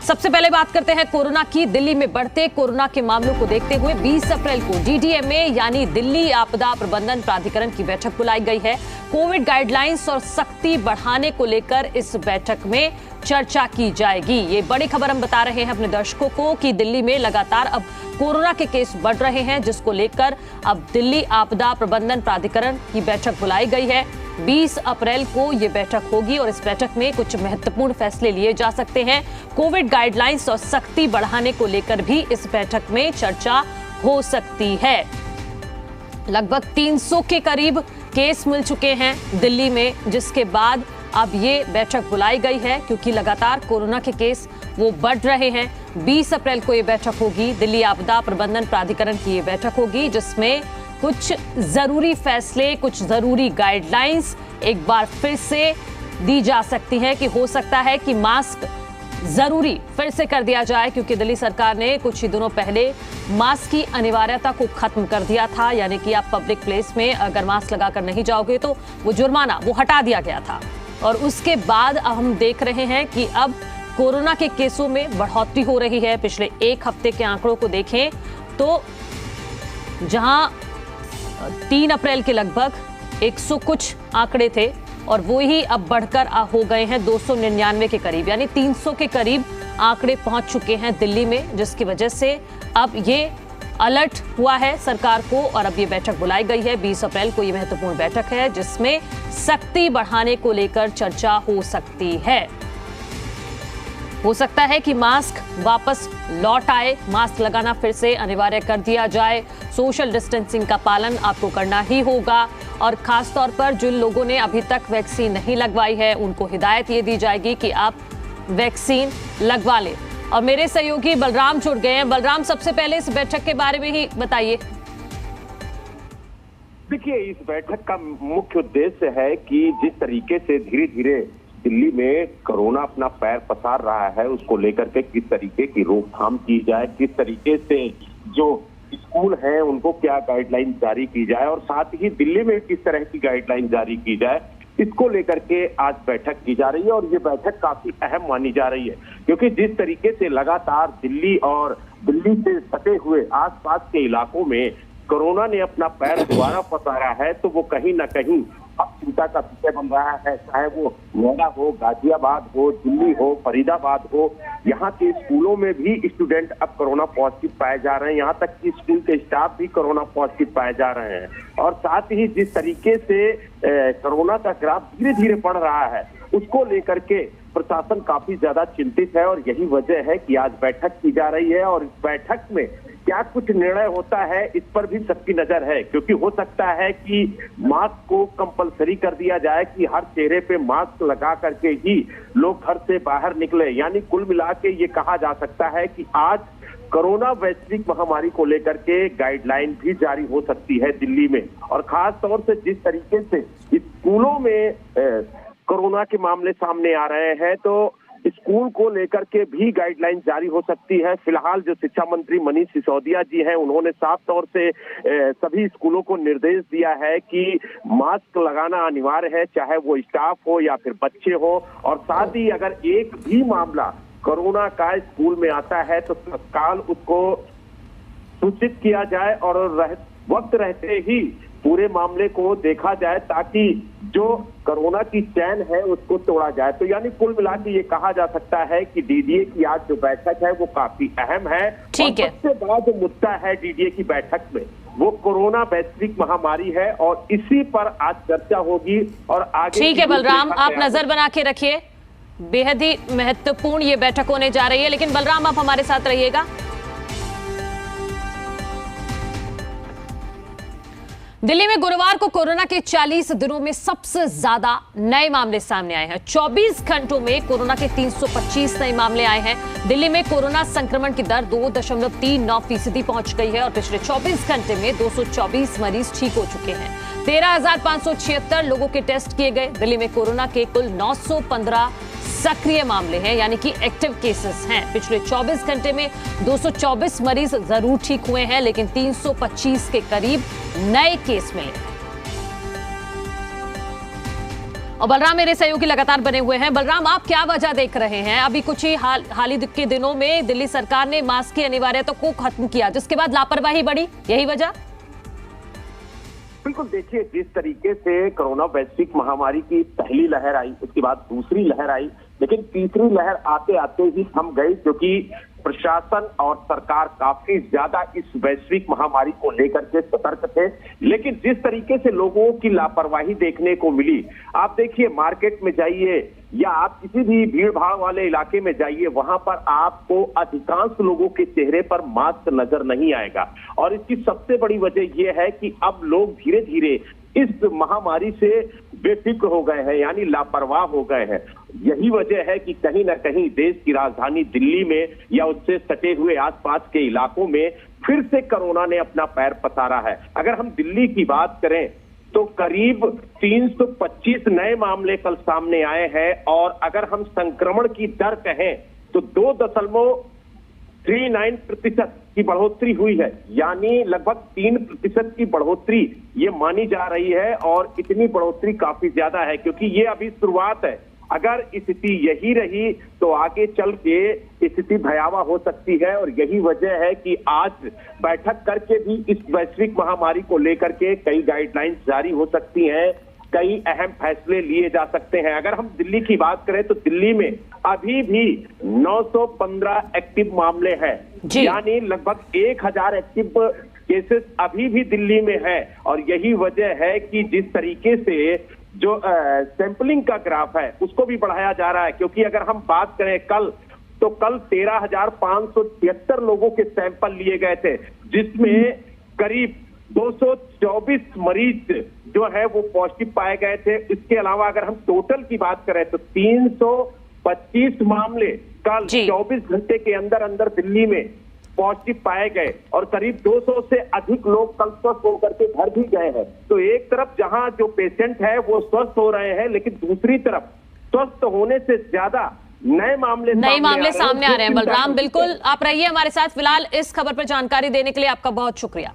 सबसे पहले बात करते हैं कोरोना की। दिल्ली में बढ़ते कोरोना के मामलों को देखते हुए 20 अप्रैल को डीडीएमए यानी दिल्ली आपदा प्रबंधन प्राधिकरण की बैठक बुलाई गई है। कोविड गाइडलाइंस और सख्ती बढ़ाने को लेकर इस बैठक में चर्चा की जाएगी। ये बड़ी खबर हम बता रहे हैं अपने दर्शकों को कि दिल्ली में लगातार अब कोरोना के केस बढ़ रहे हैं, जिसको लेकर अब दिल्ली आपदा प्रबंधन प्राधिकरण की बैठक बुलाई गई है। 20 अप्रैल को ये बैठक होगी और इस बैठक में कुछ महत्वपूर्ण फैसले लिए जा सकते हैं। कोविड गाइडलाइंस और सख्ती बढ़ाने को लेकर भी इस बैठक में चर्चा हो सकती है। लगभग 300 के करीब केस मिल चुके हैं दिल्ली में, जिसके बाद अब ये बैठक बुलाई गई है क्योंकि लगातार कोरोना के केस वो बढ़ रहे हैं। 20 अप्रैल को ये बैठक होगी, दिल्ली आपदा प्रबंधन प्राधिकरण की ये बैठक होगी, जिसमें कुछ जरूरी फैसले, कुछ जरूरी गाइडलाइंस एक बार फिर से दी जा सकती है कि हो सकता है कि मास्क जरूरी फिर से कर दिया जाए, क्योंकि दिल्ली सरकार ने कुछ ही दिनों पहले मास्क की अनिवार्यता को खत्म कर दिया था। यानी कि आप पब्लिक प्लेस में अगर मास्क लगाकर नहीं जाओगे तो वो जुर्माना वो हटा दिया गया था। और उसके बाद हम देख रहे हैं कि अब कोरोना के केसों में बढ़ोतरी हो रही है। पिछले एक हफ्ते के आंकड़ों को देखें तो जहां 3 अप्रैल के लगभग 100 कुछ आंकड़े थे और वो ही अब बढ़कर हो गए हैं 299 के करीब, यानी 300 के करीब आंकड़े पहुंच चुके हैं दिल्ली में, जिसकी वजह से अब ये अलर्ट हुआ है सरकार को और अब ये बैठक बुलाई गई है। 20 अप्रैल को ये महत्वपूर्ण बैठक है जिसमें सख्ती बढ़ाने को लेकर चर्चा हो सकती है। हो सकता है कि मास्क वापस लौट आए, मास्क लगाना फिर से अनिवार्य कर दिया जाए, सोशल डिस्टेंसिंग का पालन आपको करना ही होगा और खास तौर पर जिन लोगों ने अभी तक वैक्सीन नहीं लगवाई है उनको हिदायत ये दी जाएगी कि आप वैक्सीन लगवा लें। और मेरे सहयोगी बलराम जुड़ गए हैं। बलराम, सबसे पहले इस बैठक के बारे में ही बताइए। देखिए, इस बैठक का मुख्य उद्देश्य है कि जिस तरीके से धीरे धीरे दिल्ली में कोरोना अपना पैर पसार रहा है, उसको लेकर के किस तरीके की रोकथाम की जाए, किस तरीके से जो स्कूल हैं उनको क्या गाइडलाइन जारी की जाए और साथ ही दिल्ली में किस तरह की गाइडलाइन जारी की जाए, इसको लेकर के आज बैठक की जा रही है। और ये बैठक काफी अहम मानी जा रही है क्योंकि जिस तरीके से लगातार दिल्ली और दिल्ली से सटे हुए आसपास के इलाकों में कोरोना ने अपना पैर दोबारा पसारा है, तो वो कहीं ना कहीं अब चिंता का विषय बन रहा है। चाहे वो नोएडा हो, गाजियाबाद हो, दिल्ली हो, फरीदाबाद हो, यहाँ के स्कूलों में भी स्टूडेंट अब कोरोना पॉजिटिव पाए जा रहे हैं। यहाँ तक कि स्कूल के स्टाफ भी कोरोना पॉजिटिव पाए जा रहे हैं। और साथ ही जिस तरीके से कोरोना का ग्राफ धीरे धीरे बढ़ रहा है, उसको लेकर के प्रशासन काफी ज्यादा चिंतित है और यही वजह है कि आज बैठक की जा रही है। और इस बैठक में क्या कुछ निर्णय होता है, इस पर भी सबकी नजर है, क्योंकि हो सकता है कि मास्क को कंपलसरी कर दिया जाए कि हर चेहरे पे मास्क लगा करके ही लोग घर से बाहर निकले। यानी कुल मिला के ये कहा जा सकता है कि आज कोरोना वैश्विक महामारी को लेकर के गाइडलाइन भी जारी हो सकती है दिल्ली में। और खास तौर से जिस तरीके से स्कूलों में कोरोना के मामले सामने आ रहे हैं, तो स्कूल को लेकर के भी गाइडलाइन जारी हो सकती है। फिलहाल जो शिक्षा मंत्री मनीष सिसोदिया जी हैं, उन्होंने साफ तौर से सभी स्कूलों को निर्देश दिया है कि मास्क लगाना अनिवार्य है, चाहे वो स्टाफ हो या फिर बच्चे हो। और साथ ही अगर एक भी मामला कोरोना का स्कूल में आता है तो तत्काल उसको सूचित किया जाए और वक्त रहते ही पूरे मामले को देखा जाए ताकि जो कोरोना की चैन है उसको तोड़ा जाए। तो यानी कुल मिला के ये कहा जा सकता है कि डीडीए की आज जो बैठक है वो काफी अहम है। ठीक है। सबसे बड़ा जो मुद्दा है डीडीए की बैठक में वो कोरोना वैश्विक महामारी है और इसी पर आज चर्चा होगी और आगे। ठीक है बलराम, आप नजर बना के रखिए, बेहद ही महत्वपूर्ण ये बैठक होने जा रही है। लेकिन बलराम, आप हमारे साथ रहिएगा। दिल्ली में गुरुवार को कोरोना के 40 दिनों में सबसे ज्यादा नए मामले सामने आए हैं। 24 घंटों में कोरोना के 325 नए मामले आए हैं। दिल्ली में कोरोना संक्रमण की दर 2.39% पहुंच गई है और पिछले 24 घंटे में 224 मरीज ठीक हो चुके हैं। 13,576 लोगों के टेस्ट किए गए। दिल्ली में कोरोना के कुल 915 सक्रिय मामले हैं, यानी कि एक्टिव केसेस हैं। पिछले 24 घंटे में 224 मरीज जरूर ठीक हुए हैं, लेकिन 325 के करीब नए केस मिले। और बलराम मेरे सहयोगी लगातार बने हुए हैं। बलराम, आप क्या वजह देख रहे हैं? अभी कुछ ही हाल ही के दिनों में दिल्ली सरकार ने मास्क की अनिवार्यता को खत्म किया, जिसके बाद लापरवाही बढ़ी, यही वजह? बिल्कुल, देखिए जिस तरीके से कोरोना वैश्विक महामारी की पहली लहर आई, उसके बाद दूसरी लहर आई, लेकिन तीसरी लहर आते आते ही थम गई, क्योंकि प्रशासन और सरकार काफी ज्यादा इस वैश्विक महामारी को लेकर के सतर्क थे। लेकिन जिस तरीके से लोगों की लापरवाही देखने को मिली, आप देखिए मार्केट में जाइए या आप किसी भी भीड़ भाड़ वाले इलाके में जाइए, वहां पर आपको अधिकांश लोगों के चेहरे पर मास्क नजर नहीं आएगा। और इसकी सबसे बड़ी वजह यह है कि अब लोग धीरे धीरे इस महामारी से बेफिक्र हो गए हैं, यानी लापरवाह हो गए हैं। यही वजह है कि कहीं ना कहीं देश की राजधानी दिल्ली में या उससे सटे हुए आसपास के इलाकों में फिर से कोरोना ने अपना पैर पसारा है। अगर हम दिल्ली की बात करें तो करीब 325 नए मामले कल सामने आए हैं, और अगर हम संक्रमण की दर कहें तो 2.39% की बढ़ोतरी हुई है, यानी लगभग 3% की बढ़ोतरी ये मानी जा रही है। और इतनी बढ़ोतरी काफी ज्यादा है, क्योंकि ये अभी शुरुआत है। अगर स्थिति यही रही तो आगे चल के स्थिति भयावह हो सकती है। और यही वजह है कि आज बैठक करके भी इस वैश्विक महामारी को लेकर के कई गाइडलाइंस जारी हो सकती हैं, कई अहम फैसले लिए जा सकते हैं। अगर हम दिल्ली की बात करें तो दिल्ली में अभी भी 915 एक्टिव मामले हैं, यानी लगभग 1000 एक्टिव केसेस अभी भी दिल्ली में है। और यही वजह है कि जिस तरीके से जो सैंपलिंग का ग्राफ है उसको भी बढ़ाया जा रहा है, क्योंकि अगर हम बात करें कल 13,576 लोगों के सैंपल लिए गए थे, जिसमें करीब 224 मरीज जो है वो पॉजिटिव पाए गए थे। इसके अलावा अगर हम टोटल की बात करें तो 325 मामले कल 24 घंटे के अंदर अंदर दिल्ली में पॉजिटिव पाए गए, और करीब 200 से अधिक लोग कल स्वस्थ होकर के घर भी गए हैं। तो एक तरफ जहां जो पेशेंट है वो स्वस्थ हो रहे हैं, लेकिन दूसरी तरफ स्वस्थ होने से ज्यादा नए मामले सामने आ रहे हैं। बलराम, बिल्कुल आप रहिए हमारे साथ। फिलहाल इस खबर पर जानकारी देने के लिए आपका बहुत शुक्रिया।